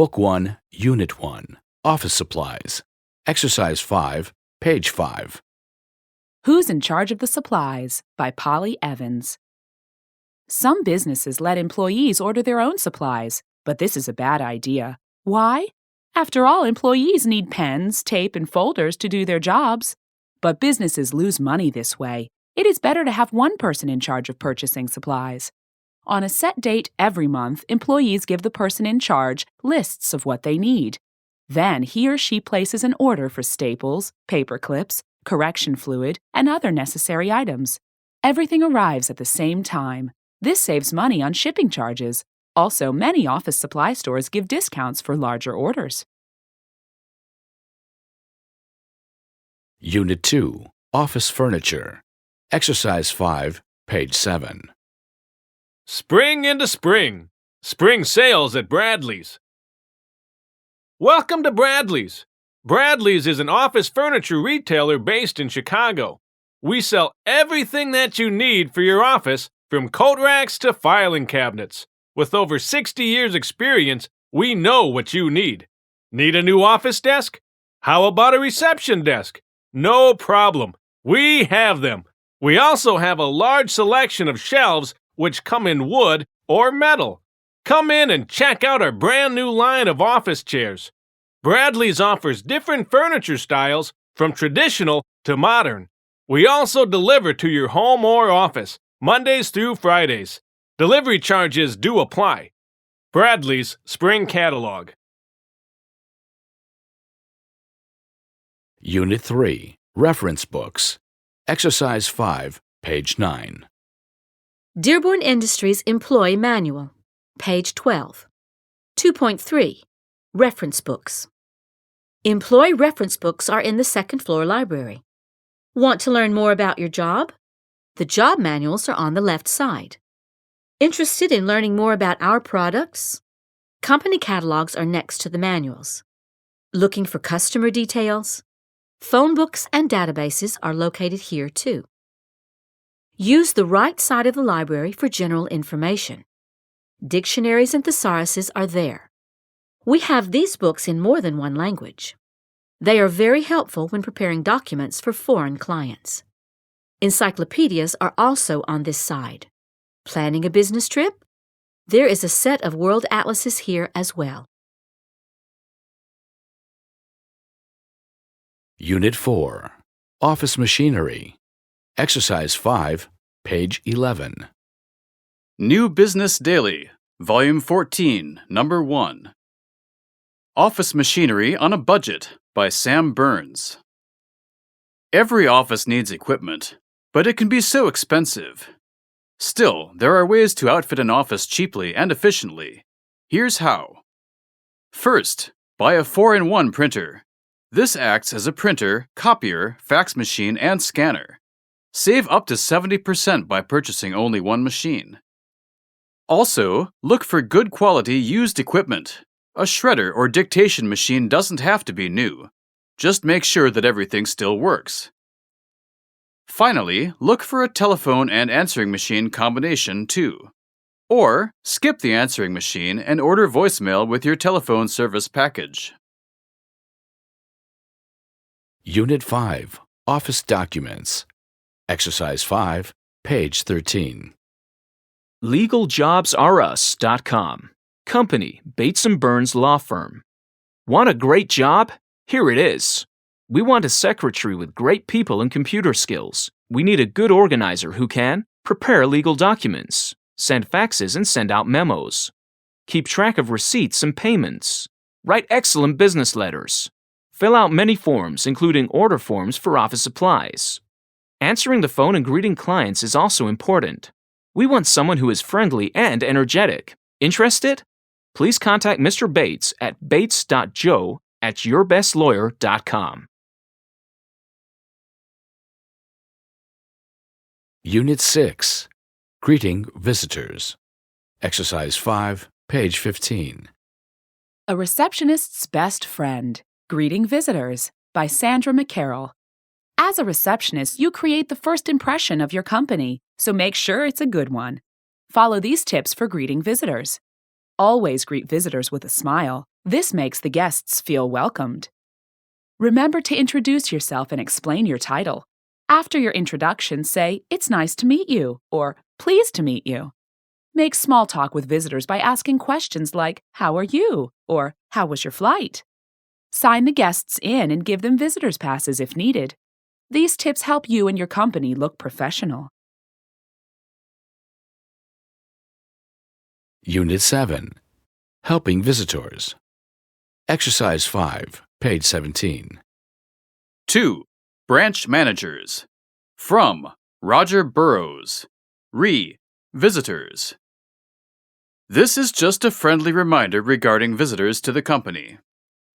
Book 1, Unit 1, Office Supplies. Exercise 5, page 5. Who's in Charge of the Supplies? By Polly Evans. Some businesses let employees order their own supplies, but this is a bad idea. Why? After all, employees need pens, tape, and folders to do their jobs. But businesses lose money this way. It is better to have one person in charge of purchasing supplies. On a set date every month, employees give the person in charge lists of what they need. Then he or she places an order for staples, paper clips, correction fluid, and other necessary items. Everything arrives at the same time. This saves money on shipping charges. Also, many office supply stores give discounts for larger orders. Unit 2, Office Furniture. Exercise 5, page 7. Spring into spring. Spring sales at Bradley's. Welcome to Bradley's. Bradley's is an office furniture retailer based in Chicago. We sell everything that you need for your office, from coat racks to filing cabinets. With over 60 years' experience, we know what you need. Need a new office desk? How about a reception desk? No problem. We have them. We also have a large selection of shelves which come in wood or metal. Come in and check out our brand new line of office chairs. Bradley's offers different furniture styles from traditional to modern. We also deliver to your home or office, Mondays through Fridays. Delivery charges do apply. Bradley's Spring Catalog. Unit 3, Reference Books. Exercise 5, page 9. Dearborn Industries Employee Manual, page 12. 2.3, Reference Books. Employee reference books are in the second floor library. Want to learn more about your job? The job manuals are on the left side. Interested in learning more about our products? Company catalogs are next to the manuals. Looking for customer details? Phone books and databases are located here too. Use the right side of the library for general information. Dictionaries and thesauruses are there. We have these books in more than one language. They are very helpful when preparing documents for foreign clients. Encyclopedias are also on this side. Planning a business trip? There is a set of world atlases here as well. Unit 4, Office Machinery. Exercise 5, page 11. New Business Daily, Volume 14, Number 1. Office Machinery on a Budget by Sam Burns. Every office needs equipment, but it can be so expensive. Still, there are ways to outfit an office cheaply and efficiently. Here's how. First, buy a 4-in-1 printer. This acts as a printer, copier, fax machine, and scanner. Save up to 70% by purchasing only one machine. Also, look for good quality used equipment. A shredder or dictation machine doesn't have to be new. Just make sure that everything still works. Finally, look for a telephone and answering machine combination too. Or, skip the answering machine and order voicemail with your telephone service package. Unit 5, Office Documents. Exercise 5, page 13. LegalJobsReUs.com. Company, Bates & Burns Law Firm. Want a great job? Here it is. We want a secretary with great people and computer skills. We need a good organizer who can prepare legal documents, send faxes and send out memos, keep track of receipts and payments, write excellent business letters, fill out many forms, including order forms for office supplies. Answering the phone and greeting clients is also important. We want someone who is friendly and energetic. Interested? Please contact Mr. Bates at bates.joe@yourbestlawyer.com. Unit 6, Greeting Visitors. Exercise 5, page 15. A Receptionist's Best Friend, Greeting Visitors, by Sandra McCarroll. As a receptionist, you create the first impression of your company, so make sure it's a good one. Follow these tips for greeting visitors. Always greet visitors with a smile. This makes the guests feel welcomed. Remember to introduce yourself and explain your title. After your introduction, say, "It's nice to meet you," or "Pleased to meet you." Make small talk with visitors by asking questions like, "How are you?" or "How was your flight?" Sign the guests in and give them visitors passes if needed. These tips help you and your company look professional. Unit 7. Helping Visitors. Exercise 5, page 17. 2. Branch Managers. From Roger Burrows. Visitors. This is just a friendly reminder regarding visitors to the company.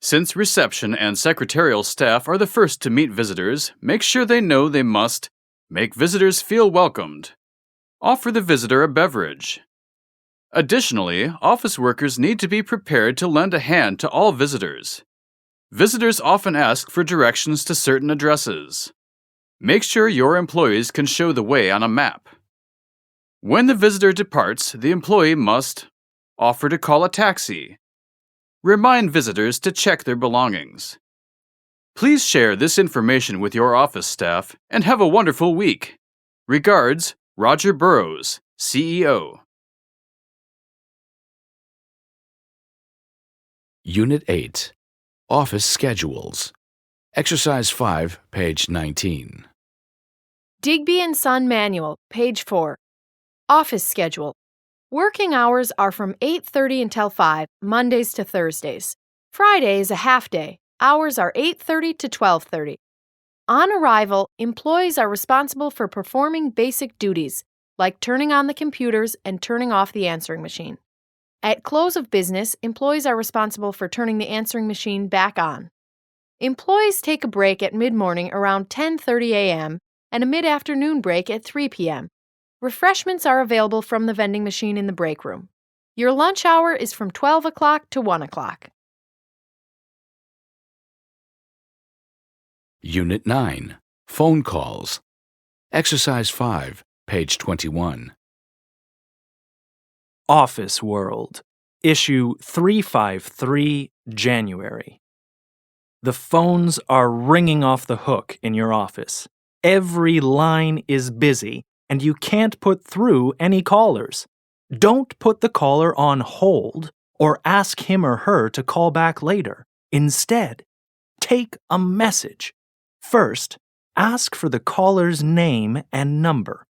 Since reception and secretarial staff are the first to meet visitors, make sure they know they must make visitors feel welcomed. Offer the visitor a beverage. Additionally, office workers need to be prepared to lend a hand to all visitors. Visitors often ask for directions to certain addresses. Make sure your employees can show the way on a map. When the visitor departs, the employee must offer to call a taxi. Remind visitors to check their belongings. Please share this information with your office staff and have a wonderful week. Regards, Roger Burrows, CEO. Unit 8. Office Schedules. Exercise 5, page 19. Digby and Son Manual, page 4. Office Schedule. Working hours are from 8:30 until 5, Mondays to Thursdays. Friday is a half day. Hours are 8:30 to 12:30. On arrival, employees are responsible for performing basic duties, like turning on the computers and turning off the answering machine. At close of business, employees are responsible for turning the answering machine back on. Employees take a break at mid-morning around 10:30 a.m. and a mid-afternoon break at 3 p.m. Refreshments are available from the vending machine in the break room. Your lunch hour is from 12 o'clock to 1 o'clock. Unit 9. Phone Calls. Exercise 5, page 21. Office World, issue 353, January. The phones are ringing off the hook in your office. Every line is busy, and you can't put through any callers. Don't put the caller on hold or ask him or her to call back later. Instead, take a message. First, ask for the caller's name and number.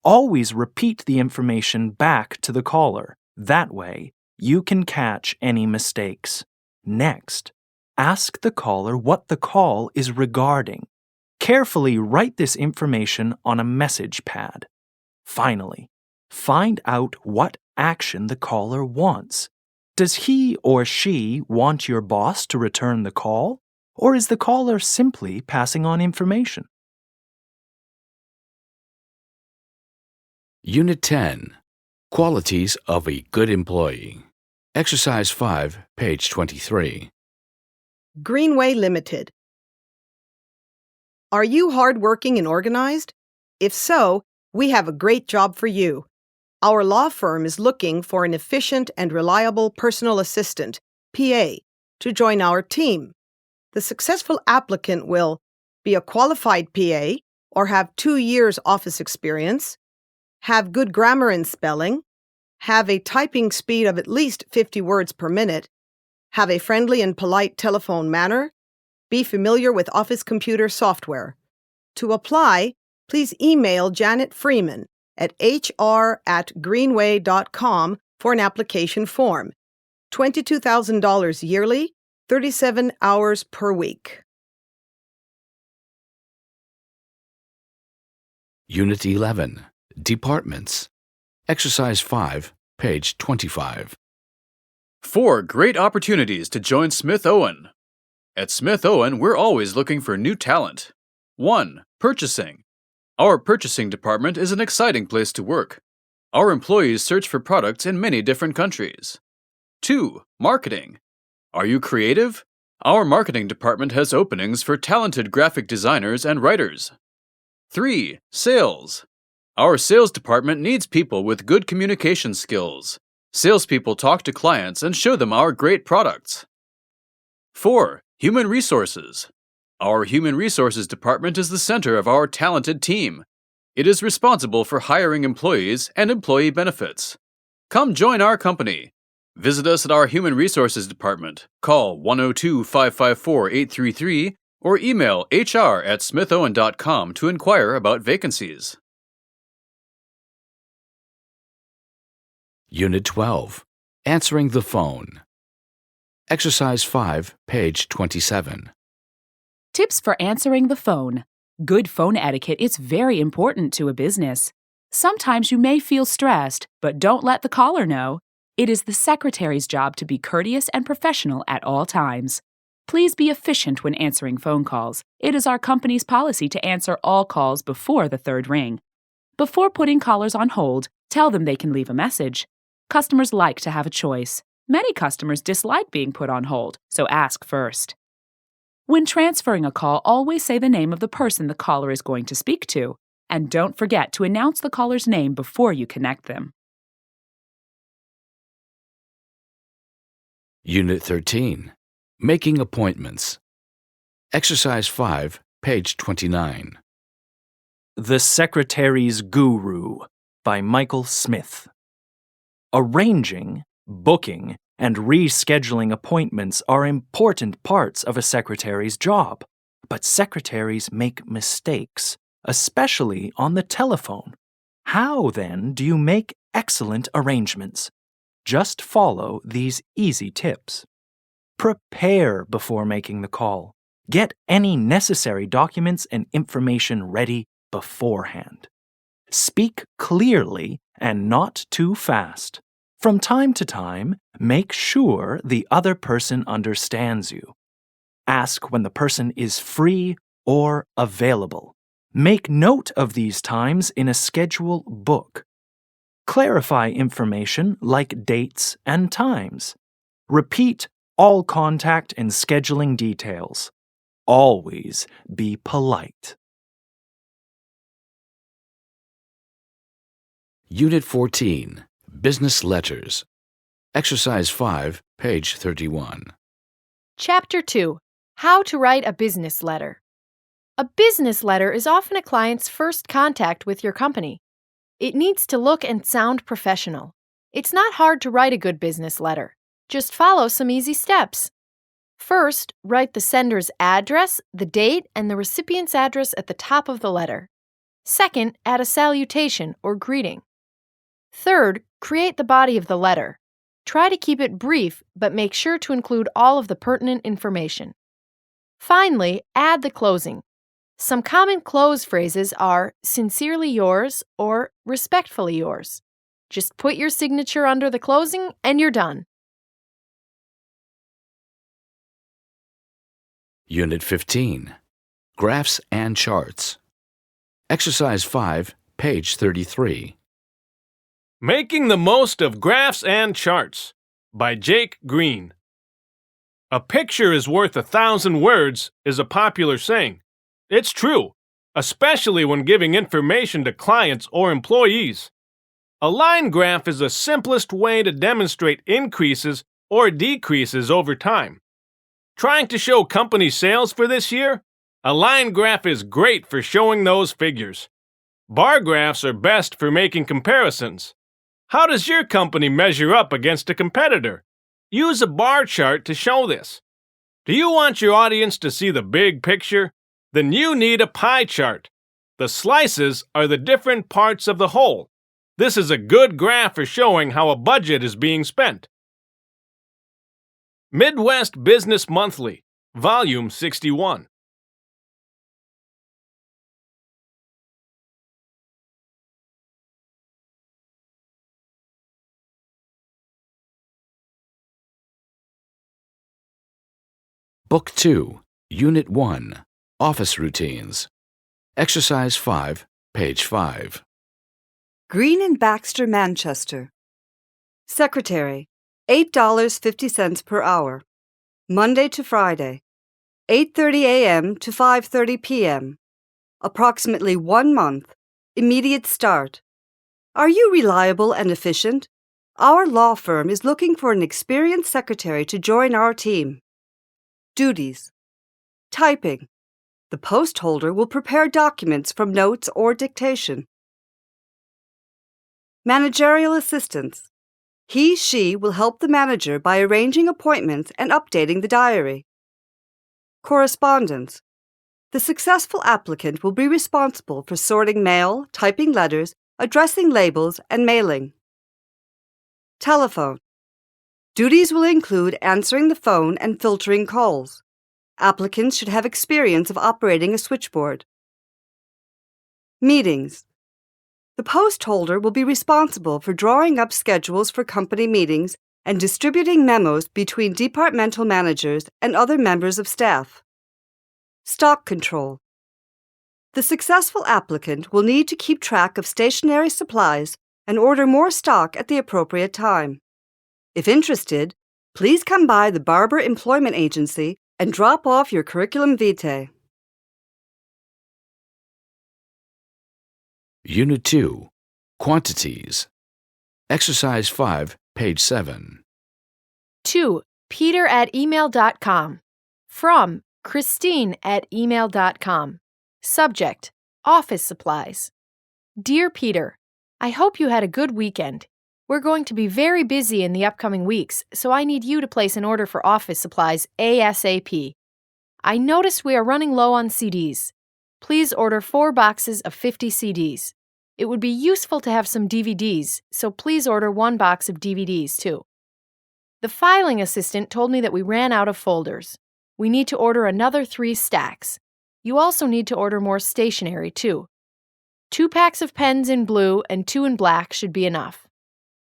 Always repeat the information back to the caller. That way, you can catch any mistakes. Next, ask the caller what the call is regarding. Carefully write this information on a message pad. Finally, find out what action the caller wants. Does he or she want your boss to return the call, or is the caller simply passing on information? Unit 10. Qualities of a Good Employee. Exercise 5, page 23. Greenway Limited. Are you hardworking and organized? If so, we have a great job for you. Our law firm is looking for an efficient and reliable personal assistant, PA, to join our team. The successful applicant will be a qualified PA or have 2 years office experience, have good grammar and spelling, have a typing speed of at least 50 words per minute, have a friendly and polite telephone manner, be familiar with office computer software. To apply, please email Janet Freeman at hr@greenway.com for an application form. $22,000 yearly, 37 hours per week. Unit 11. Departments. Exercise 5, page 25. 4 great opportunities to join Smith Owen. At Smith Owen, we're always looking for new talent. 1. Purchasing. Our purchasing department is an exciting place to work. Our employees search for products in many different countries. 2. Marketing. Are you creative? Our marketing department has openings for talented graphic designers and writers. 3. Sales. Our sales department needs people with good communication skills. Salespeople talk to clients and show them our great products. 4. Human Resources. Our Human Resources Department is the center of our talented team. It is responsible for hiring employees and employee benefits. Come join our company. Visit us at our Human Resources Department. Call 102-554-833 or email hr@smithowen.com to inquire about vacancies. Unit 12. Answering the phone. Exercise 5, page 27. Tips for answering the phone. Good phone etiquette is very important to a business. Sometimes you may feel stressed, but don't let the caller know. It is the secretary's job to be courteous and professional at all times. Please be efficient when answering phone calls. It is our company's policy to answer all calls before the third ring. Before putting callers on hold, tell them they can leave a message. Customers like to have a choice. Many customers dislike being put on hold, so ask first. When transferring a call, always say the name of the person the caller is going to speak to, and don't forget to announce the caller's name before you connect them. Unit 13. Making appointments. Exercise 5, page 29. The Secretary's Guru by Michael Smith. Arranging, booking, and rescheduling appointments are important parts of a secretary's job, but secretaries make mistakes, especially on the telephone. How, then, do you make excellent arrangements? Just follow these easy tips. Prepare before making the call. Get any necessary documents and information ready beforehand. Speak clearly and not too fast. From time to time, make sure the other person understands you. Ask when the person is free or available. Make note of these times in a schedule book. Clarify information like dates and times. Repeat all contact and scheduling details. Always be polite. Unit 14. Business Letters. Exercise 5, page 31. Chapter 2. How to write a business letter. A business letter is often a client's first contact with your company. It needs to look and sound professional. It's not hard to write a good business letter. Just follow some easy steps. First, write the sender's address, the date, and the recipient's address at the top of the letter. Second, add a salutation or greeting. Third, create the body of the letter. Try to keep it brief, but make sure to include all of the pertinent information. Finally, add the closing. Some common close phrases are sincerely yours or respectfully yours. Just put your signature under the closing and you're done. Unit 15. Graphs and Charts. Exercise 5, page 33. Making the Most of Graphs and Charts by Jake Green. A picture is worth 1,000 words is a popular saying. It's true, especially when giving information to clients or employees. A line graph is the simplest way to demonstrate increases or decreases over time. Trying to show company sales for this year? A line graph is great for showing those figures. Bar graphs are best for making comparisons. How does your company measure up against a competitor? Use a bar chart to show this. Do you want your audience to see the big picture? Then you need a pie chart. The slices are the different parts of the whole. This is a good graph for showing how a budget is being spent. Midwest Business Monthly, Volume 61. Book 2, Unit 1, Office Routines. Exercise 5, page 5. Green and Baxter, Manchester. Secretary, $8.50 per hour. Monday to Friday, 8:30 a.m. to 5:30 p.m. Approximately 1 month. Immediate start. Are you reliable and efficient? Our law firm is looking for an experienced secretary to join our team. Duties. Typing. The post holder will prepare documents from notes or dictation. Managerial assistance. He/she will help the manager by arranging appointments and updating the diary. Correspondence. The successful applicant will be responsible for sorting mail, typing letters, addressing labels, and mailing. Telephone. Duties will include answering the phone and filtering calls. Applicants should have experience of operating a switchboard. Meetings. The post holder will be responsible for drawing up schedules for company meetings and distributing memos between departmental managers and other members of staff. Stock control. The successful applicant will need to keep track of stationery supplies and order more stock at the appropriate time. If interested, please come by the Barber Employment Agency and drop off your curriculum vitae. Unit 2, Quantities. Exercise 5, page 7. 2. Peter@email.com. From Christine@email.com. Subject: Office supplies. Dear Peter, I hope you had a good weekend. We're going to be very busy in the upcoming weeks, so I need you to place an order for office supplies ASAP. I noticed we are running low on CDs. Please order 4 boxes of 50 CDs. It would be useful to have some DVDs, so please order 1 box of DVDs too. The filing assistant told me that we ran out of folders. We need to order another 3 stacks. You also need to order more stationery too. 2 packs of pens in blue and 2 in black should be enough.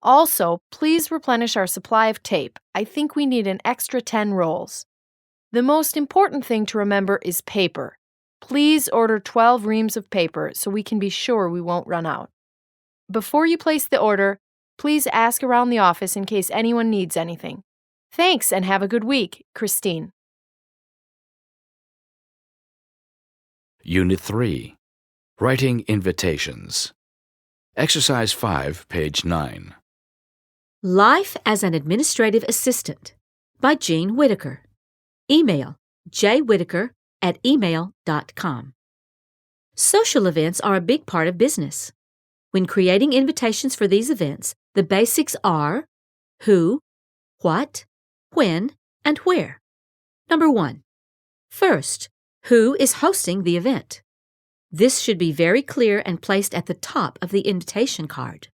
Also, please replenish our supply of tape. I think we need an extra 10 rolls. The most important thing to remember is paper. Please order 12 reams of paper so we can be sure we won't run out. Before you place the order, please ask around the office in case anyone needs anything. Thanks and have a good week, Christine. Unit 3, Writing Invitations. Exercise 5, page 9. Life as an Administrative Assistant by Jean Whitaker. Email jwhitaker@email.com. Social events are a big part of business. When creating invitations for these events, the basics are who, what, when, and where. Number 1. First, who is hosting the event? This should be very clear and placed at the top of the invitation card.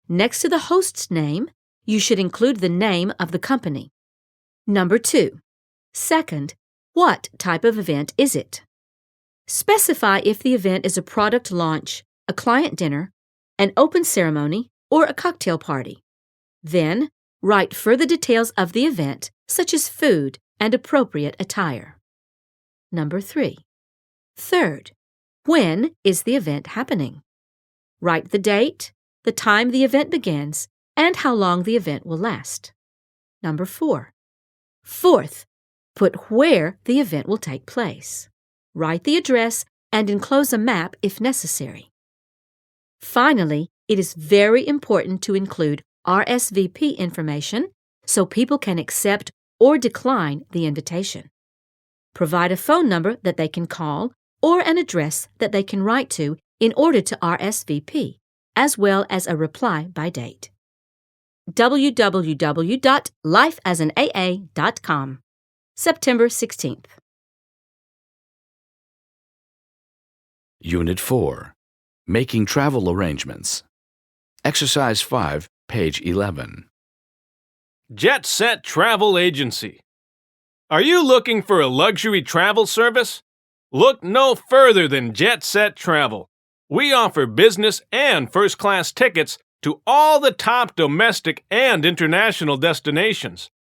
Next to the host's name, you should include the name of the company. Number 2. Second, what type of event is it? Specify if the event is a product launch, a client dinner, an open ceremony, or a cocktail party. Then, write further details of the event, such as food and appropriate attire. Number 3. Third, when is the event happening? Write the date, the time the event begins, and how long the event will last. Number 4. Fourth, put where the event will take place. Write the address and enclose a map if necessary. Finally, it is very important to include RSVP information so people can accept or decline the invitation. Provide a phone number that they can call or an address that they can write to in order to RSVP, as well as a reply by date. www.lifeasanaa.com, September 16th. Unit 4, Making Travel Arrangements. Exercise 5, page 11. Jet Set Travel Agency. Are you looking for a luxury travel service? Look no further than Jet Set Travel. We offer business and first-class tickets to all the top domestic and international destinations.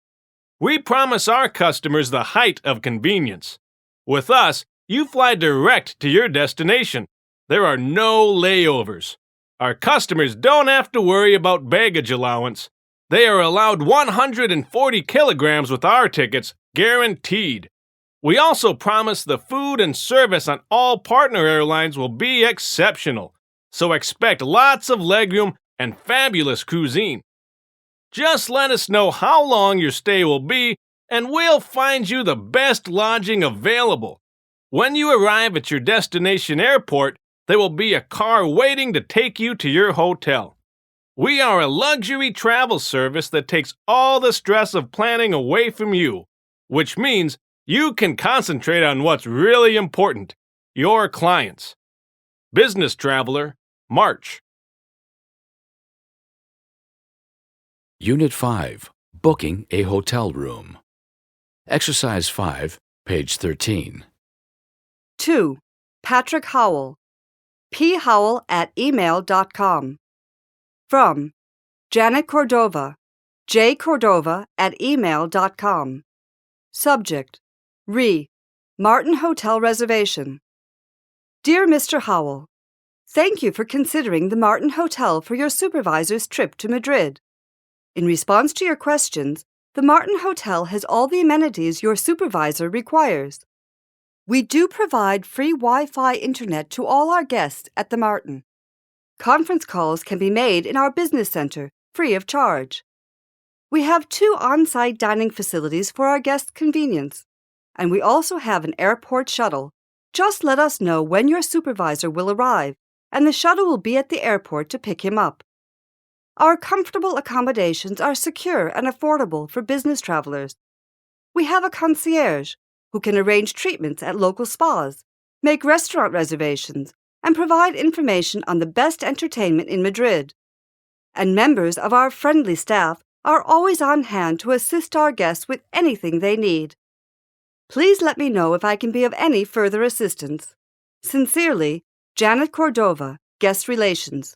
We promise our customers the height of convenience. With us, you fly direct to your destination. There are no layovers. Our customers don't have to worry about baggage allowance. They are allowed 140 kilograms with our tickets, guaranteed. We also promise the food and service on all partner airlines will be exceptional, so expect lots of legroom and fabulous cuisine. Just let us know how long your stay will be, and we'll find you the best lodging available. When you arrive at your destination airport, there will be a car waiting to take you to your hotel. We are a luxury travel service that takes all the stress of planning away from you, which means you can concentrate on what's really important, your clients. Business Traveler, March. Unit 5, Booking a Hotel Room. Exercise 5, page 13. 2. Patrick Howell. phowell@email.com. From Janet Cordova. jcordova@email.com. Subject: Martin Hotel Reservation. Dear Mr. Howell, thank you for considering the Martin Hotel for your supervisor's trip to Madrid. In response to your questions, the Martin Hotel has all the amenities your supervisor requires. We do provide free Wi-Fi internet to all our guests at the Martin. Conference calls can be made in our business center, free of charge. We have 2 on-site dining facilities for our guests' convenience, and we also have an airport shuttle. Just let us know when your supervisor will arrive, and the shuttle will be at the airport to pick him up. Our comfortable accommodations are secure and affordable for business travelers. We have a concierge who can arrange treatments at local spas, make restaurant reservations, and provide information on the best entertainment in Madrid. And members of our friendly staff are always on hand to assist our guests with anything they need. Please let me know if I can be of any further assistance. Sincerely, Janet Cordova, Guest Relations.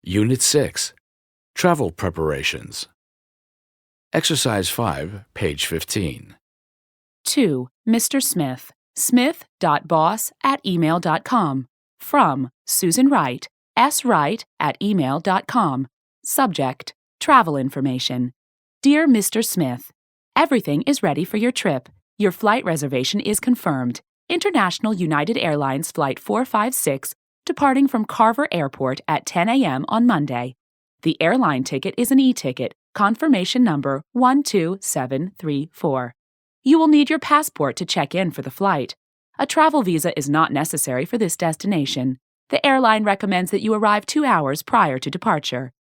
Unit 6, Travel Preparations. Exercise 5, page 15. 2. Mr. Smith. smith.boss@email.com. From Susan Wright. swright@email.com. Subject: Travel information. Dear Mr. Smith, everything is ready for your trip. Your flight reservation is confirmed. International United Airlines Flight 456, departing from Carver Airport at 10 a.m. on Monday. The airline ticket is an e-ticket, confirmation number 12734. You will need your passport to check in for the flight. A travel visa is not necessary for this destination. The airline recommends that you arrive 2 hours prior to departure.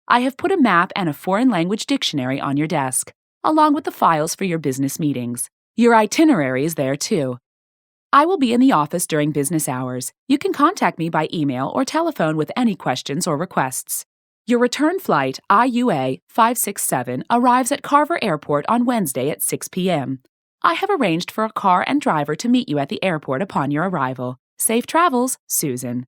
I have put a map and a foreign language dictionary on your desk, along with the files for your business meetings. Your itinerary is there too. I will be in the office during business hours. You can contact me by email or telephone with any questions or requests. Your return flight, IUA 567, arrives at Carver Airport on Wednesday at 6 p.m. I have arranged for a car and driver to meet you at the airport upon your arrival. Safe travels, Susan.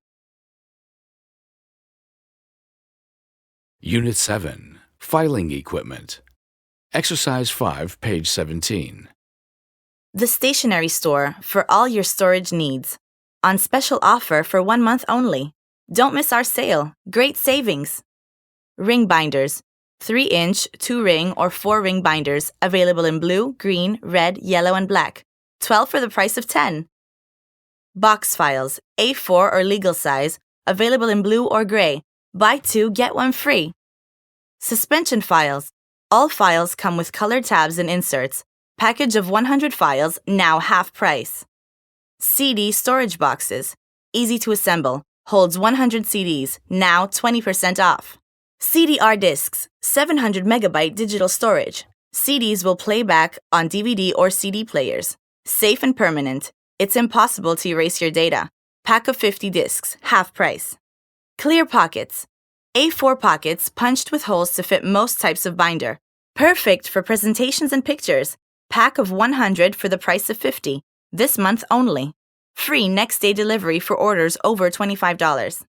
Unit 7, Filing Equipment. Exercise 5, page 17. The stationery store for all your storage needs. On special offer for 1 month only. Don't miss our sale. Great savings. Ring binders. 3-inch, 2-ring, or 4-ring binders available in blue, green, red, yellow, and black. 12 for the price of 10. Box files. A4 or legal size. Available in blue or gray. Buy 2, get 1 free. Suspension files. All files come with colored tabs and inserts. Package of 100 files, now half price. CD storage boxes. Easy to assemble. Holds 100 CDs, now 20% off. CDR discs, 700 megabyte digital storage. CDs will play back on DVD or CD players. Safe and permanent. It's impossible to erase your data. Pack of 50 discs, half price. Clear pockets. A4 pockets punched with holes to fit most types of binder. Perfect for presentations and pictures. Pack of 100 for the price of 50. This month only. Free next day delivery for orders over $25.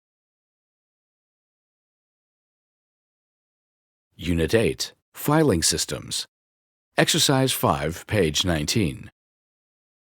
Unit 8, Filing Systems. Exercise 5, page 19.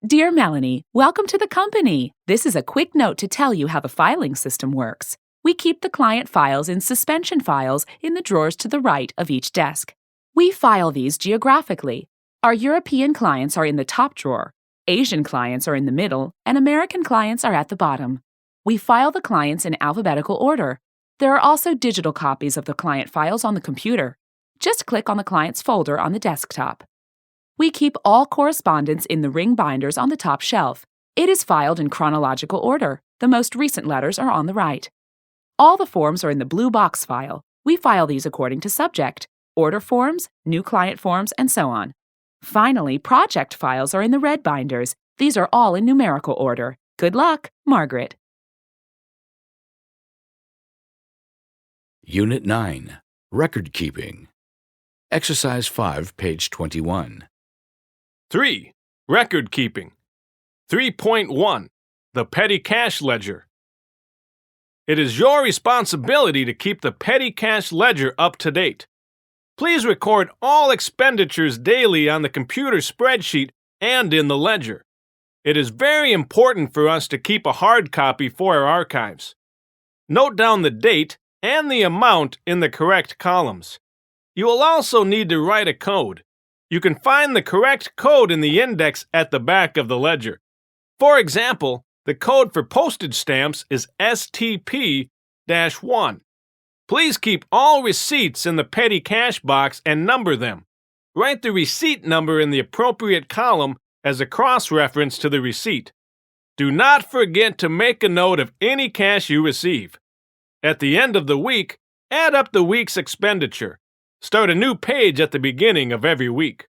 Dear Melanie, welcome to the company. This is a quick note to tell you how the filing system works. We keep the client files in suspension files in the drawers to the right of each desk. We file these geographically. Our European clients are in the top drawer, Asian clients are in the middle, and American clients are at the bottom. We file the clients in alphabetical order. There are also digital copies of the client files on the computer. Just click on the client's folder on the desktop. We keep all correspondence in the ring binders on the top shelf. It is filed in chronological order. The most recent letters are on the right. All the forms are in the blue box file. We file these according to subject, order forms, new client forms, and so on. Finally, project files are in the red binders. These are all in numerical order. Good luck, Margaret. Unit 9. Record Keeping. Exercise 5, page 21. 3. Record keeping. 3.1. The petty cash ledger. It is your responsibility to keep the petty cash ledger up to date. Please record all expenditures daily on the computer spreadsheet and in the ledger. It is very important for us to keep a hard copy for our archives. Note down the date and the amount in the correct columns. You will also need to write a code. You can find the correct code in the index at the back of the ledger. For example, the code for postage stamps is STP-1. Please keep all receipts in the petty cash box and number them. Write the receipt number in the appropriate column as a cross-reference to the receipt. Do not forget to make a note of any cash you receive. At the end of the week, add up the week's expenditure. Start a new page at the beginning of every week.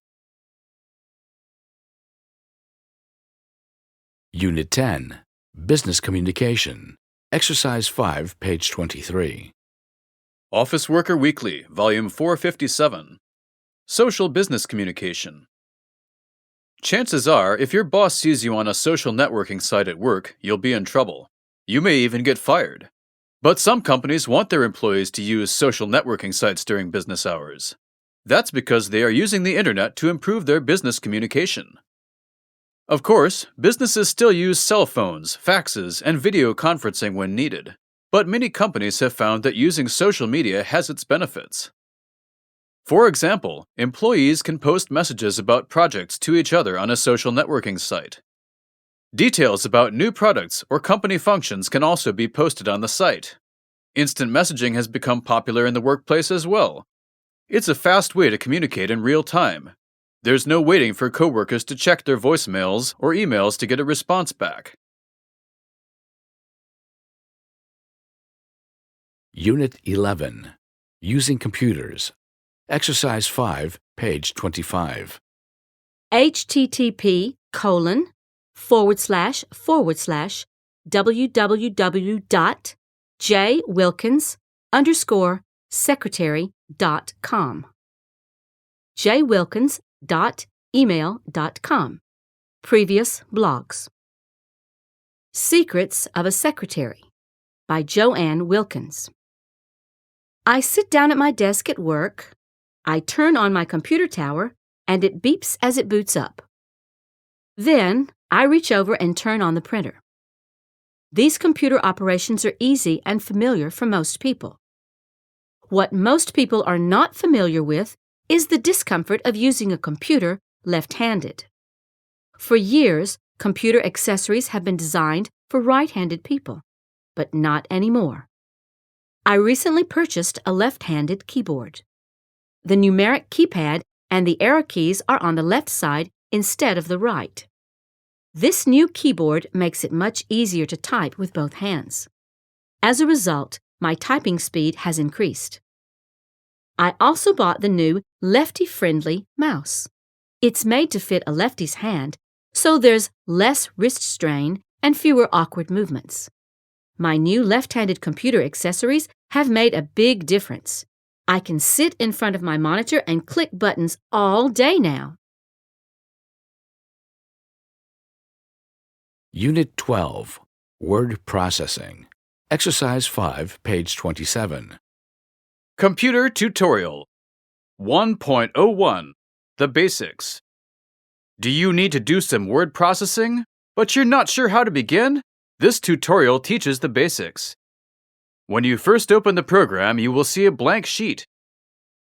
Unit 10. Business Communication. Exercise 5, page 23. Office Worker Weekly, Volume 457. Social Business Communication. Chances are, if your boss sees you on a social networking site at work, you'll be in trouble. You may even get fired. But some companies want their employees to use social networking sites during business hours. That's because they are using the internet to improve their business communication. Of course, businesses still use cell phones, faxes, and video conferencing when needed. But many companies have found that using social media has its benefits. For example, employees can post messages about projects to each other on a social networking site. Details about new products or company functions can also be posted on the site. Instant messaging has become popular in the workplace as well. It's a fast way to communicate in real time. There's no waiting for coworkers to check their voicemails or emails to get a response back. Unit 11. Using Computers. Exercise 5, page 25. http://www.jwilkins_secretary.com jwilkins.email.com Previous blogs. Secrets of a Secretary by Joanne Wilkins. I sit down at my desk at work. I turn on my computer tower, and it beeps as it boots up. Then, I reach over and turn on the printer. These computer operations are easy and familiar for most people. What most people are not familiar with is the discomfort of using a computer left-handed. For years, computer accessories have been designed for right-handed people, but not anymore. I recently purchased a left-handed keyboard. The numeric keypad and the arrow keys are on the left side instead of the right. This new keyboard makes it much easier to type with both hands. As a result, my typing speed has increased. I also bought the new lefty-friendly mouse. It's made to fit a lefty's hand, so there's less wrist strain and fewer awkward movements. My new left-handed computer accessories have made a big difference. I can sit in front of my monitor and click buttons all day now. Unit 12. Word Processing. Exercise 5, page 27. Computer Tutorial 1.01. The Basics. Do you need to do some word processing, but you're not sure how to begin? This tutorial teaches the basics. When you first open the program, you will see a blank sheet.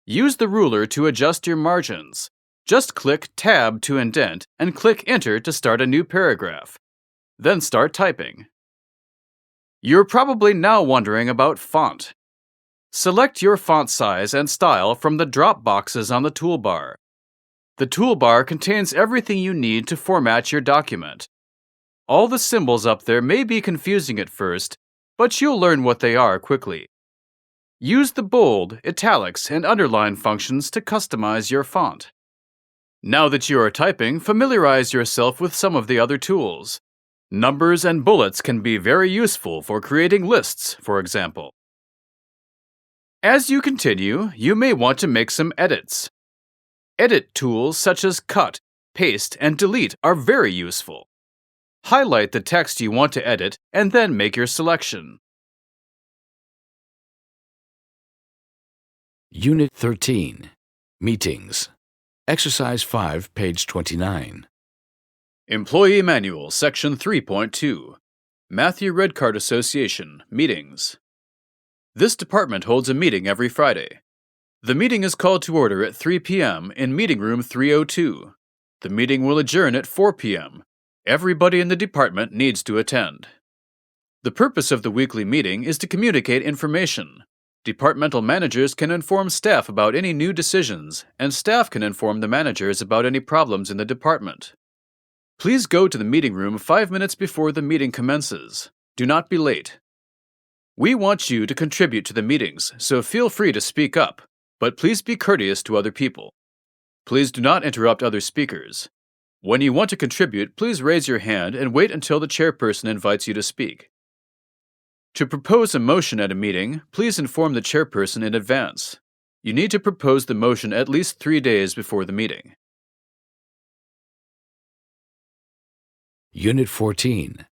Use the ruler to adjust your margins. Just click Tab to indent and click Enter to start a new paragraph. Then start typing. You're probably now wondering about font. Select your font size and style from the drop boxes on the toolbar. The toolbar contains everything you need to format your document. All the symbols up there may be confusing at first, but you'll learn what they are quickly. Use the bold, italics, and underline functions to customize your font. Now that you are typing, familiarize yourself with some of the other tools. Numbers and bullets can be very useful for creating lists, for example. As you continue, you may want to make some edits. Edit tools such as cut, paste, and delete are very useful. Highlight the text you want to edit and then make your selection. Unit 13. Meetings. Exercise 5, page 29. Employee Manual, Section 3.2. Matthew Red Card Association, Meetings. This department holds a meeting every Friday. The meeting is called to order at 3 p.m. in Meeting Room 302. The meeting will adjourn at 4 p.m. Everybody in the department needs to attend. The purpose of the weekly meeting is to communicate information. Departmental managers can inform staff about any new decisions, and staff can inform the managers about any problems in the department. Please go to the meeting room 5 minutes before the meeting commences. Do not be late. We want you to contribute to the meetings, so feel free to speak up, but please be courteous to other people. Please do not interrupt other speakers. When you want to contribute, please raise your hand and wait until the chairperson invites you to speak. To propose a motion at a meeting, please inform the chairperson in advance. You need to propose the motion at least 3 days before the meeting. Unit 14.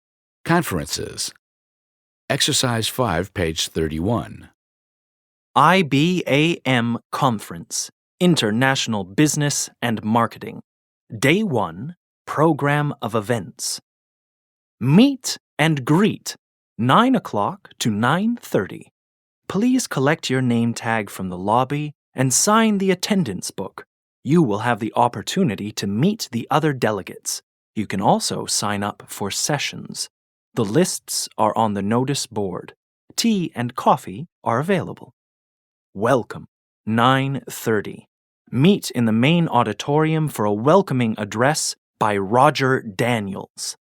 Conferences. Exercise 5, page 31. IBAM Conference, International Business and Marketing. Day 1, Program of Events. Meet and greet, 9 o'clock to 9:30. Please collect your name tag from the lobby and sign the attendance book. You will have the opportunity to meet the other delegates. You can also sign up for sessions. The lists are on the notice board. Tea and coffee are available. Welcome, 9:30. Meet in the main auditorium for a welcoming address by Roger Daniels.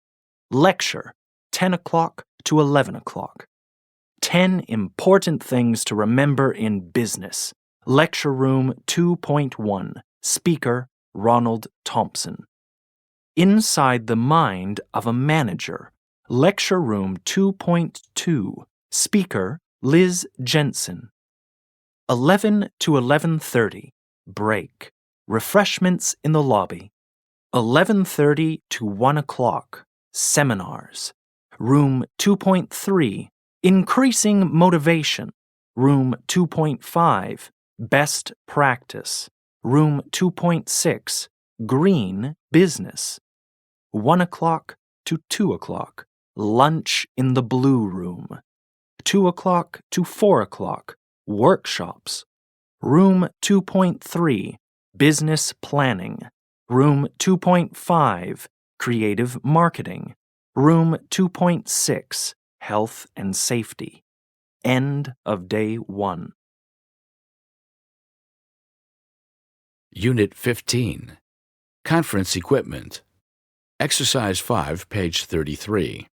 Lecture, 10 o'clock to 11 o'clock. 10 important things to remember in business. Lecture room 2.1. Speaker, Ronald Thompson. Inside the mind of a manager. Lecture room 2.2. Speaker, Liz Jensen. 11 to 11:30. Break. Refreshments in the lobby. 11:30 to 1 o'clock. Seminars. Room 2.3. Increasing motivation. Room 2.5. Best practice. Room 2.6. Green business. 1 o'clock to 2 o'clock. Lunch in the blue room. 2 o'clock to 4 o'clock. Workshops. Room 2.3. Business planning. Room 2.5. Creative marketing. Room 2.6. Health and safety. End of day 1. Unit 15. Conference equipment. Exercise 5, page 33.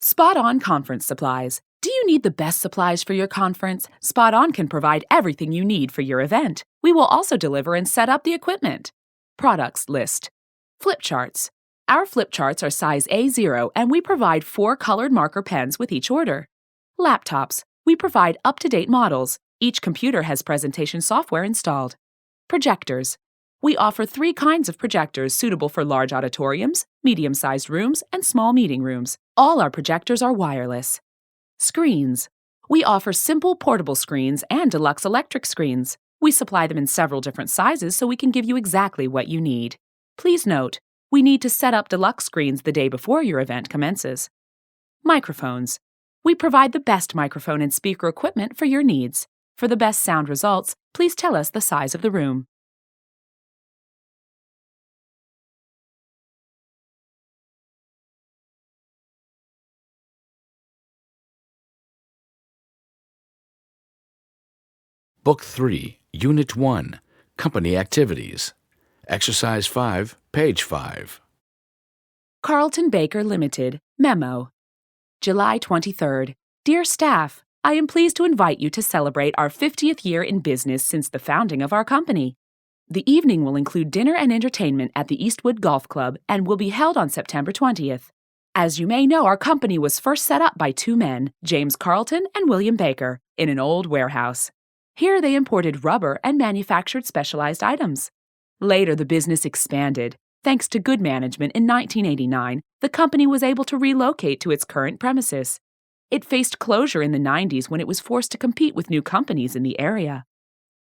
Spot On Conference Supplies. Do you need the best supplies for your conference? Spot On can provide everything you need for your event. We will also deliver and set up the equipment. Products list. Flip charts. Our flip charts are size A0 and we provide 4 colored marker pens with each order. Laptops. We provide up-to-date models. Each computer has presentation software installed. Projectors. We offer 3 kinds of projectors suitable for large auditoriums, medium-sized rooms, and small meeting rooms. All our projectors are wireless. Screens. We offer simple portable screens and deluxe electric screens. We supply them in several different sizes so we can give you exactly what you need. Please note, we need to set up deluxe screens the day before your event commences. Microphones. We provide the best microphone and speaker equipment for your needs. For the best sound results, please tell us the size of the room. Book 3, Unit 1, Company Activities. Exercise 5, page 5. Carlton Baker Limited, Memo. July 23rd. Dear staff, I am pleased to invite you to celebrate our 50th year in business since the founding of our company. The evening will include dinner and entertainment at the Eastwood Golf Club and will be held on September 20th. As you may know, our company was first set up by two men, James Carlton and William Baker, in an old warehouse. Here they imported rubber and manufactured specialized items. Later, the business expanded. Thanks to good management, in 1989, the company was able to relocate to its current premises. It faced closure in the 90s when it was forced to compete with new companies in the area.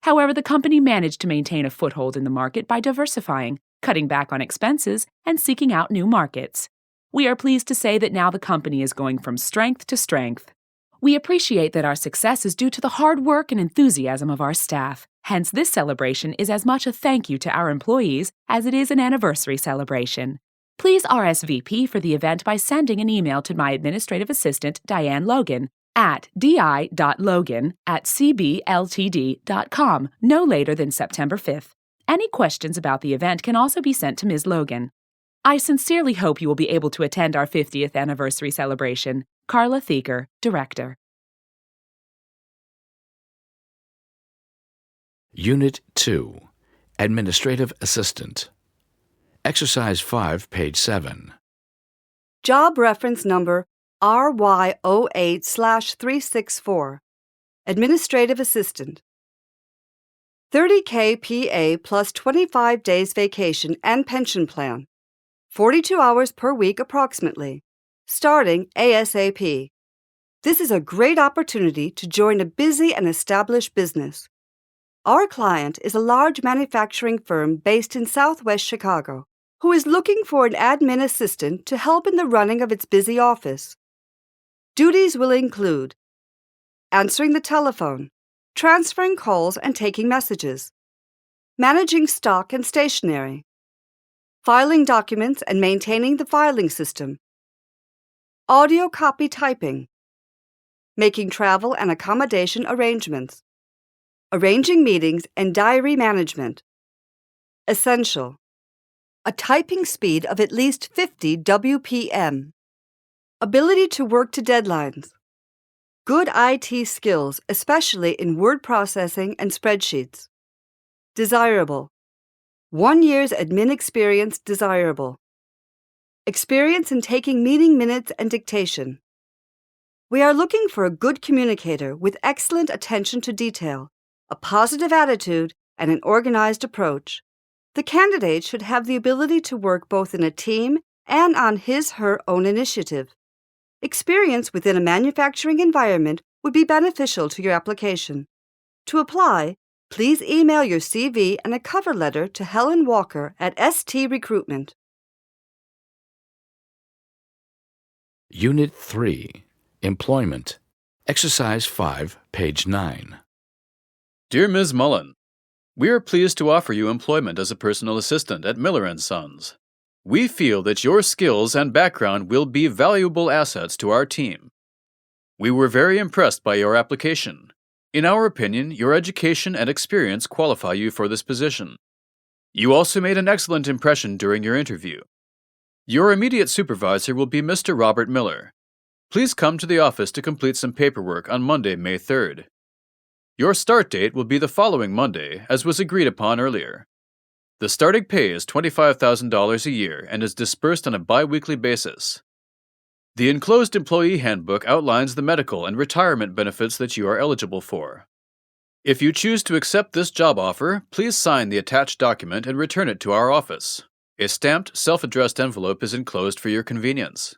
However, the company managed to maintain a foothold in the market by diversifying, cutting back on expenses, and seeking out new markets. We are pleased to say that now the company is going from strength to strength. We appreciate that our success is due to the hard work and enthusiasm of our staff. Hence, this celebration is as much a thank you to our employees as it is an anniversary celebration. Please RSVP for the event by sending an email to my administrative assistant, Diane Logan, at di.logan@cbltd.com no later than September 5th. Any questions about the event can also be sent to Ms. Logan. I sincerely hope you will be able to attend our 50th anniversary celebration. Carla Thieker, Director. Unit 2, Administrative Assistant. Exercise 5, page 7. Job reference number RY08/364. Administrative Assistant. 30K PA plus 25 days vacation and pension plan. 42 hours per week approximately. Starting ASAP. This is a great opportunity to join a busy and established business. Our client is a large manufacturing firm based in Southwest Chicago who is looking for an admin assistant to help in the running of its busy office. Duties will include answering the telephone, transferring calls and taking messages, managing stock and stationery, filing documents and maintaining the filing system, audio copy typing, making travel and accommodation arrangements, arranging meetings and diary management. Essential: a typing speed of at least 50 WPM, ability to work to deadlines, good IT skills, especially in word processing and spreadsheets. Desirable: 1 year's admin experience desirable. Experience in taking meeting minutes and dictation. We are looking for a good communicator with excellent attention to detail, a positive attitude, and an organized approach. The candidate should have the ability to work both in a team and on his/her own initiative. Experience within a manufacturing environment would be beneficial to your application. To apply, please email your CV and a cover letter to Helen Walker at ST Recruitment. Unit 3, Employment. Exercise 5, page 9. Dear Ms. Mullen, we are pleased to offer you employment as a personal assistant at Miller & Sons. We feel that your skills and background will be valuable assets to our team. We were very impressed by your application. In our opinion, your education and experience qualify you for this position. You also made an excellent impression during your interview. Your immediate supervisor will be Mr. Robert Miller. Please come to the office to complete some paperwork on Monday, May 3rd. Your start date will be the following Monday, as was agreed upon earlier. The starting pay is $25,000 a year and is dispersed on a bi-weekly basis. The enclosed employee handbook outlines the medical and retirement benefits that you are eligible for. If you choose to accept this job offer, please sign the attached document and return it to our office. A stamped, self-addressed envelope is enclosed for your convenience.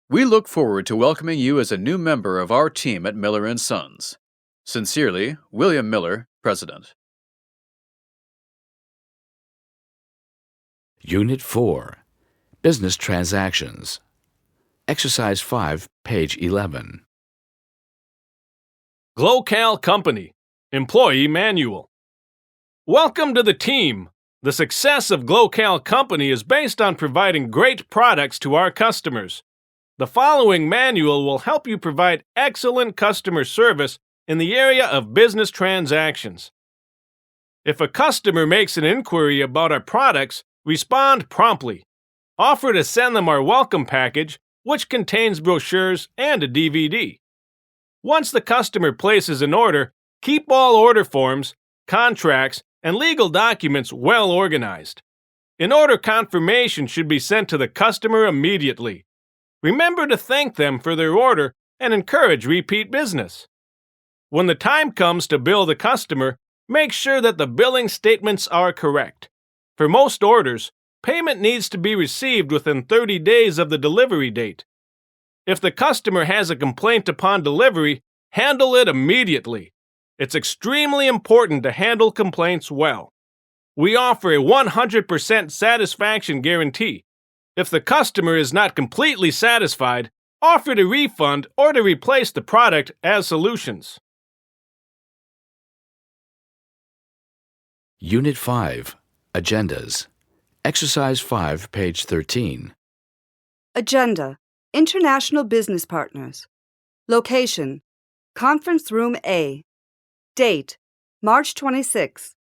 We look forward to welcoming you as a new member of our team at Miller & Sons. Sincerely, William Miller, President. Unit 4, Business Transactions. Exercise 5, page 11. GloCal Company, Employee Manual. Welcome to the team. The success of GloCal Company is based on providing great products to our customers. The following manual will help you provide excellent customer service in the area of business transactions. If a customer makes an inquiry about our products, respond promptly. Offer to send them our welcome package, which contains brochures and a DVD. Once the customer places an order, keep all order forms, contracts, and legal documents well organized. An order confirmation should be sent to the customer immediately. Remember to thank them for their order and encourage repeat business. When the time comes to bill the customer, make sure that the billing statements are correct. For most orders, payment needs to be received within 30 days of the delivery date. If the customer has a complaint upon delivery, handle it immediately. It's extremely important to handle complaints well. We offer a 100% satisfaction guarantee. If the customer is not completely satisfied, offer to refund or to replace the product as solutions. Unit 5, Agendas. Exercise 5, page 13. Agenda, International Business Partners. Location, Conference Room A. Date, March 26.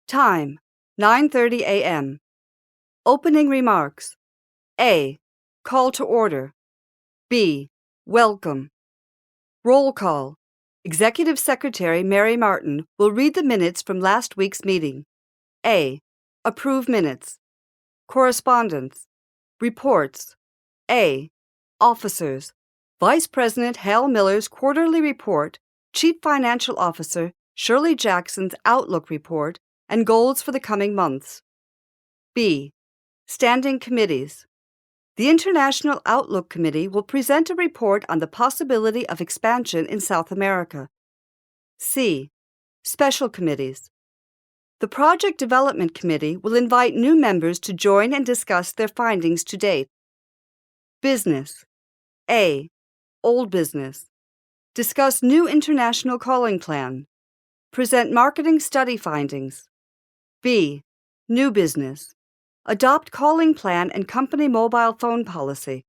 Time, 9:30 a.m. Opening remarks. A. Call to order. B. Welcome. Roll call. Executive Secretary Mary Martin will read the minutes from last week's meeting. A. Approve minutes. Correspondence. Reports. A. Officers. Vice President Hal Miller's quarterly report, Chief Financial Officer Shirley Jackson's Outlook report, and goals for the coming months. B. Standing committees. The International Outlook Committee will present a report on the possibility of expansion in South America. C. Special committees. The Project Development Committee will invite new members to join and discuss their findings to date. Business. A. Old business. Discuss new international calling plan. Present marketing study findings. B. New business. Adopt calling plan and company mobile phone policy.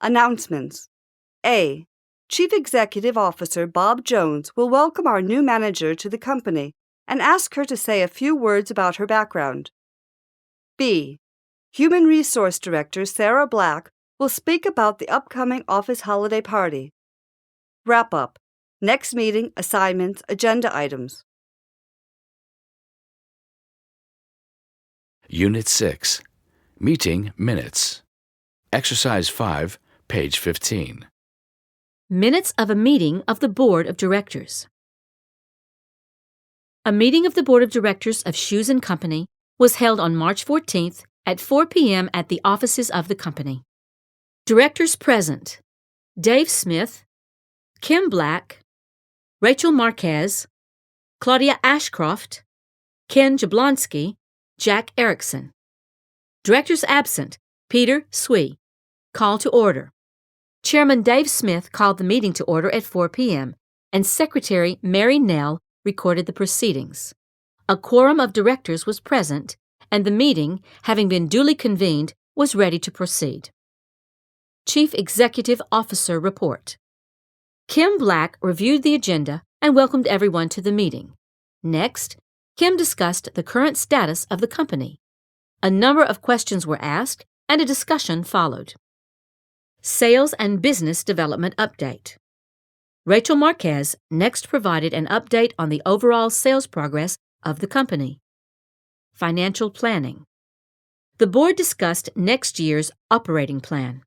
Announcements. A. Chief Executive Officer Bob Jones will welcome our new manager to the company and ask her to say a few words about her background. B. Human Resource Director Sarah Black will speak about the upcoming office holiday party. Wrap up. Next meeting, assignments, agenda items. Unit 6, Meeting Minutes. Exercise 5, page 15. Minutes of a meeting of the Board of Directors. A meeting of the Board of Directors of Shoes & Company was held on March 14th at 4 p.m. at the offices of the company. Directors present: Dave Smith, Kim Black, Rachel Marquez, Claudia Ashcroft, Ken Jablonski, Jack Erickson. Directors absent: Peter Swee. Call to order. Chairman Dave Smith called the meeting to order at 4 p.m., and Secretary Mary Nell recorded the proceedings. A quorum of directors was present, and the meeting, having been duly convened, was ready to proceed. Chief Executive Officer Report. Kim Black reviewed the agenda and welcomed everyone to the meeting. Next, Kim discussed the current status of the company. A number of questions were asked, and a discussion followed. Sales and Business Development Update. Rachel Marquez next provided an update on the overall sales progress of the company. Financial Planning. The board discussed next year's operating plan.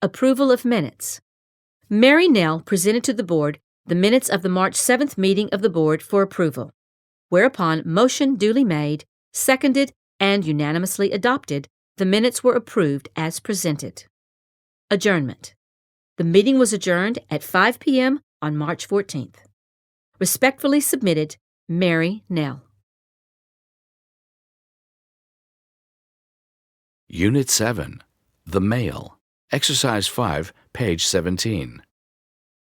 Approval of minutes. Mary Nell presented to the board the minutes of the March 7th meeting of the board for approval, whereupon motion duly made, seconded, and unanimously adopted, the minutes were approved as presented. Adjournment. The meeting was adjourned at 5 p.m. on March 14th. Respectfully submitted, Mary Nell. Unit 7, The Mail. Exercise 5, page 17.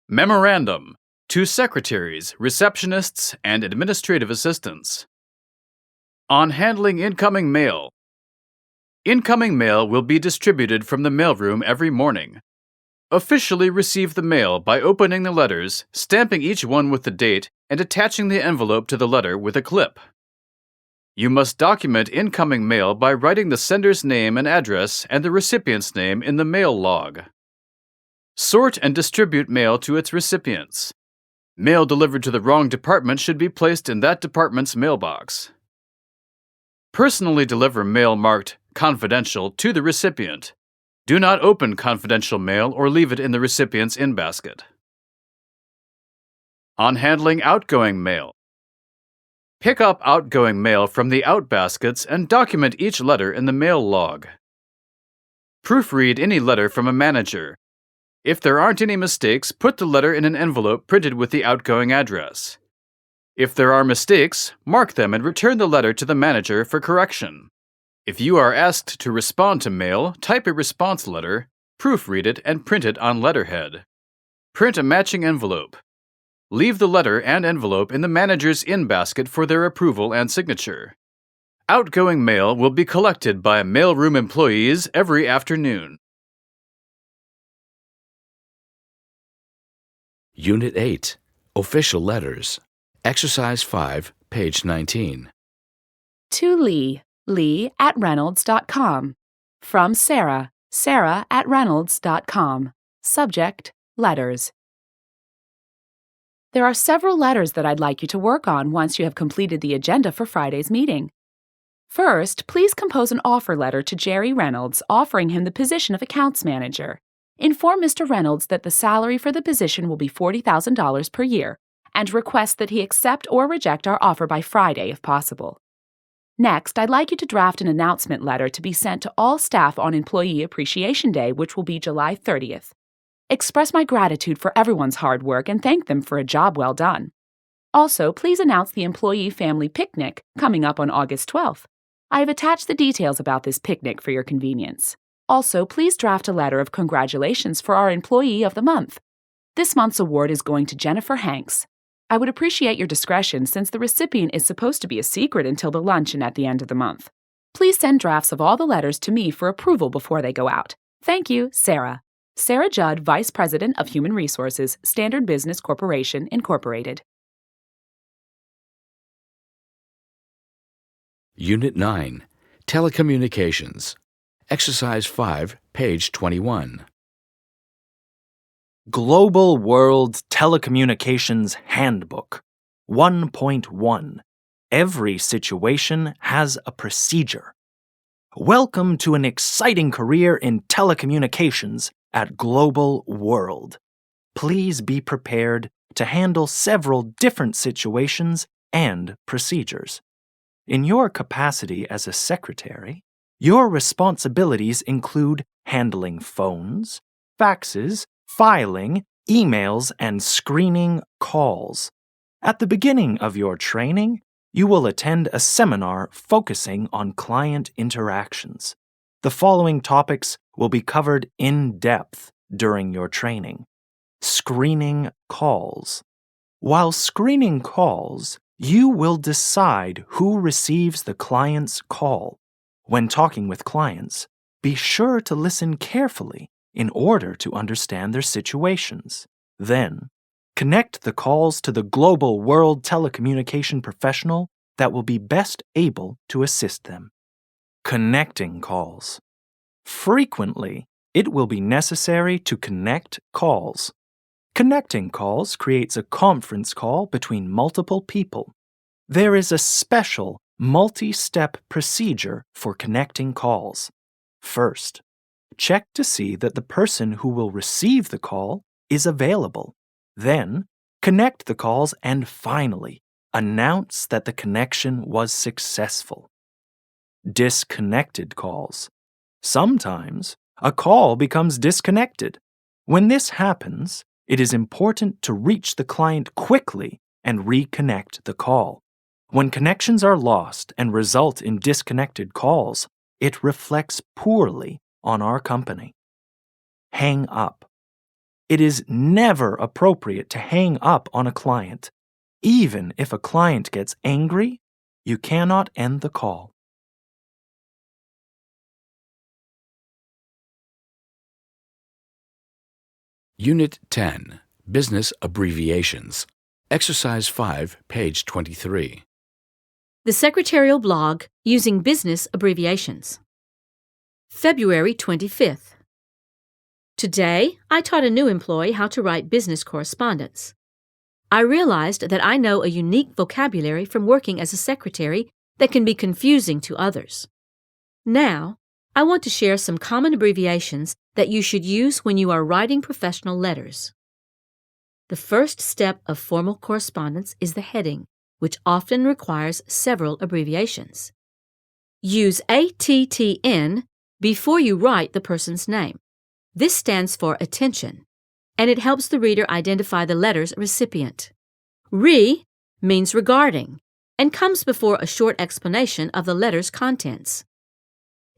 Memorandum to secretaries, receptionists, and administrative assistants. On handling incoming mail. Incoming mail will be distributed from the mailroom every morning. Officially receive the mail by opening the letters, stamping each one with the date, and attaching the envelope to the letter with a clip. You must document incoming mail by writing the sender's name and address and the recipient's name in the mail log. Sort and distribute mail to its recipients. Mail delivered to the wrong department should be placed in that department's mailbox. Personally deliver mail marked confidential to the recipient. Do not open confidential mail or leave it in the recipient's in-basket. On handling outgoing mail. Pick up outgoing mail from the out baskets and document each letter in the mail log. Proofread any letter from a manager. If there aren't any mistakes, put the letter in an envelope printed with the outgoing address. If there are mistakes, mark them and return the letter to the manager for correction. If you are asked to respond to mail, type a response letter, proofread it, and print it on letterhead. Print a matching envelope. Leave the letter and envelope in the manager's in-basket for their approval and signature. Outgoing mail will be collected by mailroom employees every afternoon. Unit 8, Official Letters. Exercise 5, page 19. To Lee at reynolds.com. From Sarah at reynolds.com. Subject, letters. There are several letters that I'd like you to work on once you have completed the agenda for Friday's meeting. First, please compose an offer letter to Jerry Reynolds offering him the position of accounts manager. Inform Mr. Reynolds that the salary for the position will be $40,000 per year and request that he accept or reject our offer by Friday if possible. Next, I'd like you to draft an announcement letter to be sent to all staff on Employee Appreciation Day, which will be July 30th. Express my gratitude for everyone's hard work and thank them for a job well done. Also, please announce the Employee Family Picnic coming up on August 12th. I have attached the details about this picnic for your convenience. Also, please draft a letter of congratulations for our Employee of the Month. This month's award is going to Jennifer Hanks. I would appreciate your discretion since the recipient is supposed to be a secret until the luncheon at the end of the month. Please send drafts of all the letters to me for approval before they go out. Thank you, Sarah. Sarah Judd, Vice President of Human Resources, Standard Business Corporation, Incorporated. Unit 9, Telecommunications. Exercise 5, page 21. Global World Telecommunications Handbook 1.1. Every situation has a procedure. Welcome to an exciting career in telecommunications at Global World. Please be prepared to handle several different situations and procedures. In your capacity as a secretary, your responsibilities include handling phones, faxes, filing, emails, and screening calls. At the beginning of your training, you will attend a seminar focusing on client interactions. The following topics will be covered in depth during your training. Screening calls. While screening calls, you will decide who receives the client's call. When talking with clients, be sure to listen carefully in order to understand their situations. Then, connect the calls to the Global World telecommunication professional that will be best able to assist them. Connecting calls. Frequently, it will be necessary to connect calls. Connecting calls creates a conference call between multiple people. There is a special multi-step procedure for connecting calls. First, check to see that the person who will receive the call is available. Then, connect the calls and finally, announce that the connection was successful. Disconnected calls. Sometimes, a call becomes disconnected. When this happens, it is important to reach the client quickly and reconnect the call. When connections are lost and result in disconnected calls, it reflects poorly on our company. Hang up. It is never appropriate to hang up on a client. Even if a client gets angry, you cannot end the call. Unit 10, Business Abbreviations. Exercise 5, page 23. The Secretarial Blog Using Business Abbreviations. February 25th. Today, I taught a new employee how to write business correspondence. I realized that I know a unique vocabulary from working as a secretary that can be confusing to others. Now, I want to share some common abbreviations that you should use when you are writing professional letters. The first step of formal correspondence is the heading, which often requires several abbreviations. Use ATTN before you write the person's name. This stands for attention, and it helps the reader identify the letter's recipient. Re means regarding, and comes before a short explanation of the letter's contents.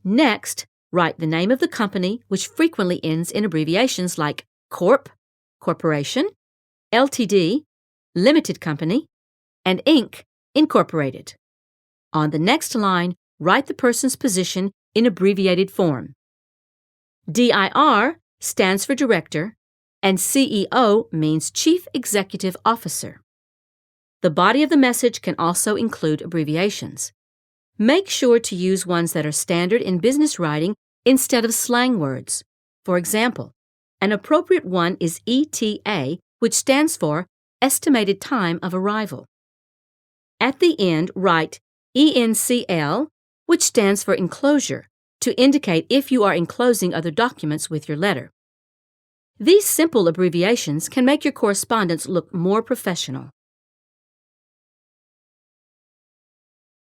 Next, write the name of the company, which frequently ends in abbreviations like Corp, Corporation, Ltd, Limited Company, and Inc, Incorporated. On the next line, write the person's position in abbreviated form. DIR stands for Director, and CEO means Chief Executive Officer. The body of the message can also include abbreviations. Make sure to use ones that are standard in business writing instead of slang words. For example, an appropriate one is ETA, which stands for Estimated Time of Arrival. At the end, write ENCL, which stands for Enclosure, to indicate if you are enclosing other documents with your letter. These simple abbreviations can make your correspondence look more professional.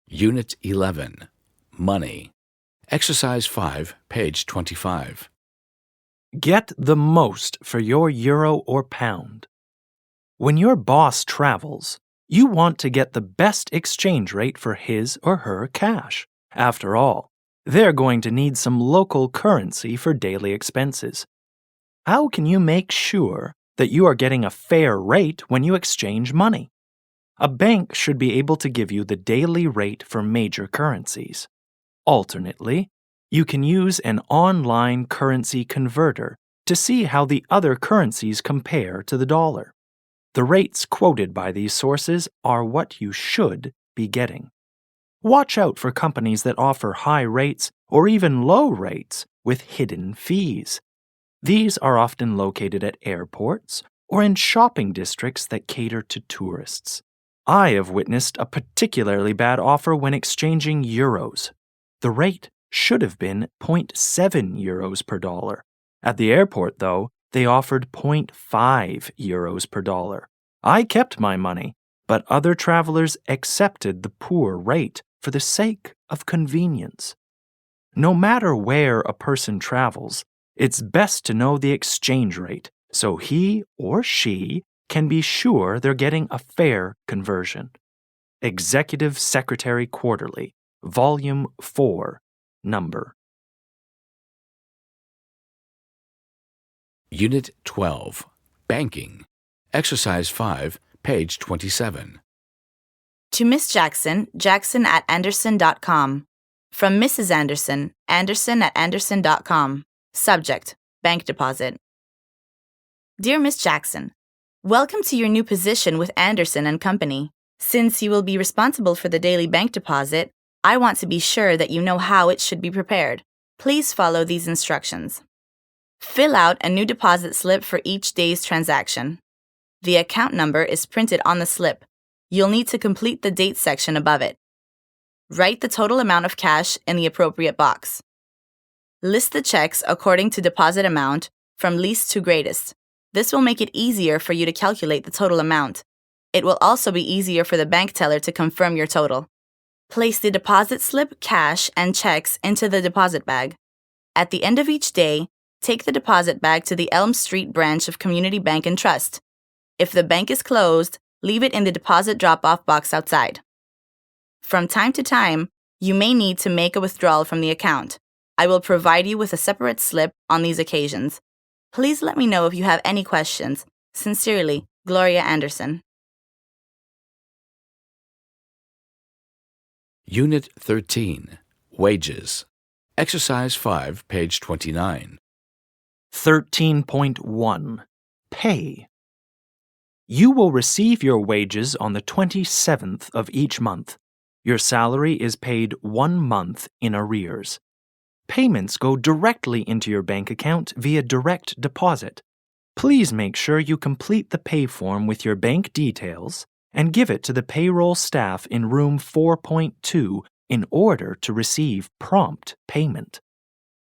Unit 11, Money. Exercise 5, page 25. Get the most for your euro or pound. When your boss travels, you want to get the best exchange rate for his or her cash. After all, they're going to need some local currency for daily expenses. How can you make sure that you are getting a fair rate when you exchange money? A bank should be able to give you the daily rate for major currencies. Alternately, you can use an online currency converter to see how the other currencies compare to the dollar. The rates quoted by these sources are what you should be getting. Watch out for companies that offer high rates or even low rates with hidden fees. These are often located at airports or in shopping districts that cater to tourists. I have witnessed a particularly bad offer when exchanging euros. The rate should have been 0.7 euros per dollar. At the airport, though, they offered 0.5 euros per dollar. I kept my money, but other travelers accepted the poor rate for the sake of convenience. No matter where a person travels, it's best to know the exchange rate so he or she can be sure they're getting a fair conversion. Executive Secretary Quarterly, Volume 4, Number. Unit 12, Banking. Exercise 5, page 27. To Miss Jackson, Jackson@Anderson.com. From Mrs. Anderson, Anderson@Anderson.com. Subject, bank deposit. Dear Miss Jackson, welcome to your new position with Anderson and Company. Since you will be responsible for the daily bank deposit, I want to be sure that you know how it should be prepared. Please follow these instructions. Fill out a new deposit slip for each day's transaction. The account number is printed on the slip. You'll need to complete the date section above it. Write the total amount of cash in the appropriate box. List the checks according to deposit amount from least to greatest. This will make it easier for you to calculate the total amount. It will also be easier for the bank teller to confirm your total. Place the deposit slip, cash, and checks into the deposit bag. At the end of each day, take the deposit bag to the Elm Street branch of Community Bank and Trust. If the bank is closed, leave it in the deposit drop-off box outside. From time to time, you may need to make a withdrawal from the account. I will provide you with a separate slip on these occasions. Please let me know if you have any questions. Sincerely, Gloria Anderson. Unit 13, Wages. Exercise 5, page 29. 13.1 pay. You will receive your wages on the 27th of each month. Your salary is paid 1 month in arrears. Payments go directly into your bank account via direct deposit. Please make sure you complete the pay form with your bank details and give it to the payroll staff in room 4.2 in order to receive prompt payment.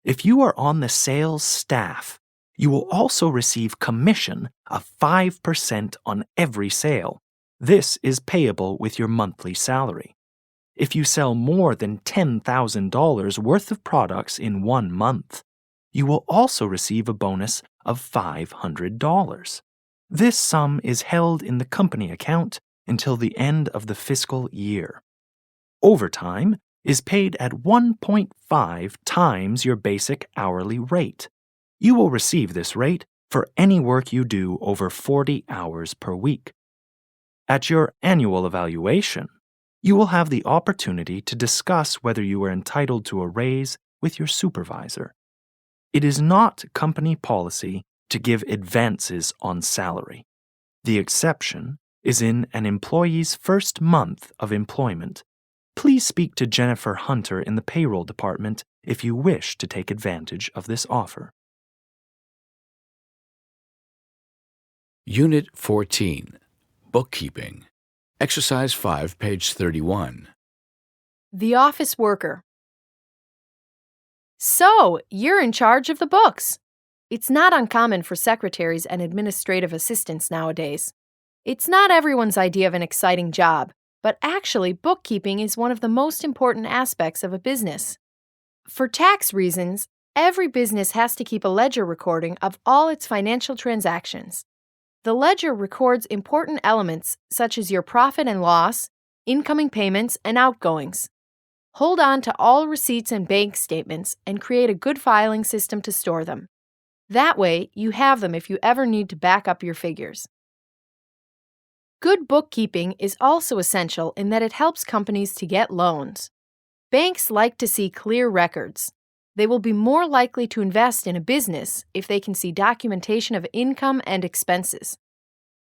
If you are on the sales staff, you will also receive commission of 5% on every sale. This is payable with your monthly salary. If you sell more than $10,000 worth of products in 1 month, you will also receive a bonus of $500. This sum is held in the company account until the end of the fiscal year. Overtime is paid at 1.5 times your basic hourly rate. You will receive this rate for any work you do over 40 hours per week. At your annual evaluation, you will have the opportunity to discuss whether you are entitled to a raise with your supervisor. It is not company policy to give advances on salary. The exception is in an employee's first month of employment. Please speak to Jennifer Hunter in the payroll department if you wish to take advantage of this offer. Unit 14, Bookkeeping. Exercise 5, page 31. The office worker. So, you're in charge of the books. It's not uncommon for secretaries and administrative assistants nowadays. It's not everyone's idea of an exciting job, but actually bookkeeping is one of the most important aspects of a business. For tax reasons, every business has to keep a ledger recording of all its financial transactions. The ledger records important elements such as your profit and loss, incoming payments, and outgoings. Hold on to all receipts and bank statements and create a good filing system to store them. That way, you have them if you ever need to back up your figures. Good bookkeeping is also essential in that it helps companies to get loans. Banks like to see clear records. They will be more likely to invest in a business if they can see documentation of income and expenses.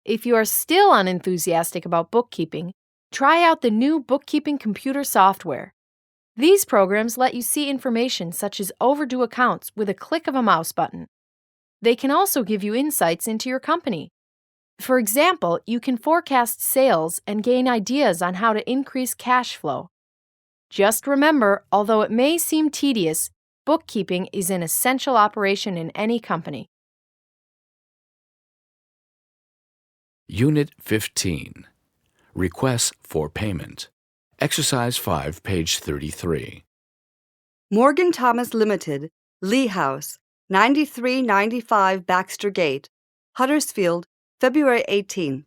If you are still unenthusiastic about bookkeeping, try out the new bookkeeping computer software. These programs let you see information such as overdue accounts with a click of a mouse button. They can also give you insights into your company. For example, you can forecast sales and gain ideas on how to increase cash flow. Just remember, although it may seem tedious, bookkeeping is an essential operation in any company. Unit 15, Requests for Payment. Exercise 5, page 33. Morgan Thomas Limited, Lee House, 9395 Baxter Gate, Huddersfield, February 18th.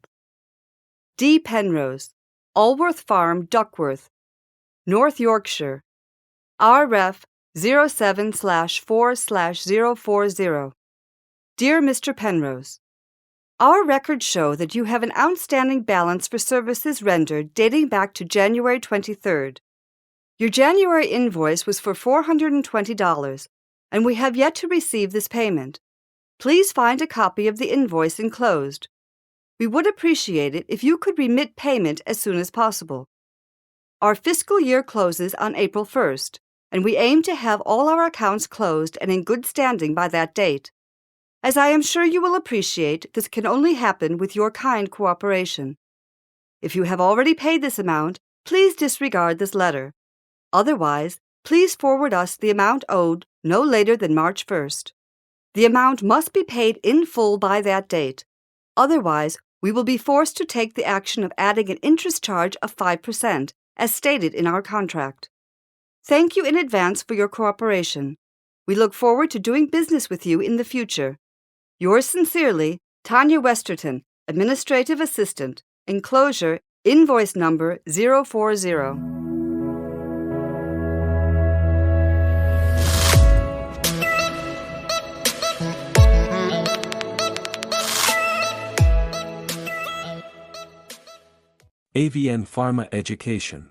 D. Penrose, Allworth Farm, Duckworth, North Yorkshire, RF 07/4/040. Dear Mr. Penrose, our records show that you have an outstanding balance for services rendered dating back to January 23rd. Your January invoice was for $420, and we have yet to receive this payment. Please find a copy of the invoice enclosed. We would appreciate it if you could remit payment as soon as possible. Our fiscal year closes on April 1st, and we aim to have all our accounts closed and in good standing by that date. As I am sure you will appreciate, this can only happen with your kind cooperation. If you have already paid this amount, please disregard this letter. Otherwise, please forward us the amount owed no later than March 1st. The amount must be paid in full by that date. Otherwise, we will be forced to take the action of adding an interest charge of 5%, as stated in our contract. Thank you in advance for your cooperation. We look forward to doing business with you in the future. Yours sincerely, Tanya Westerton, Administrative Assistant. Enclosure, invoice number 040. AVN Pharma Education.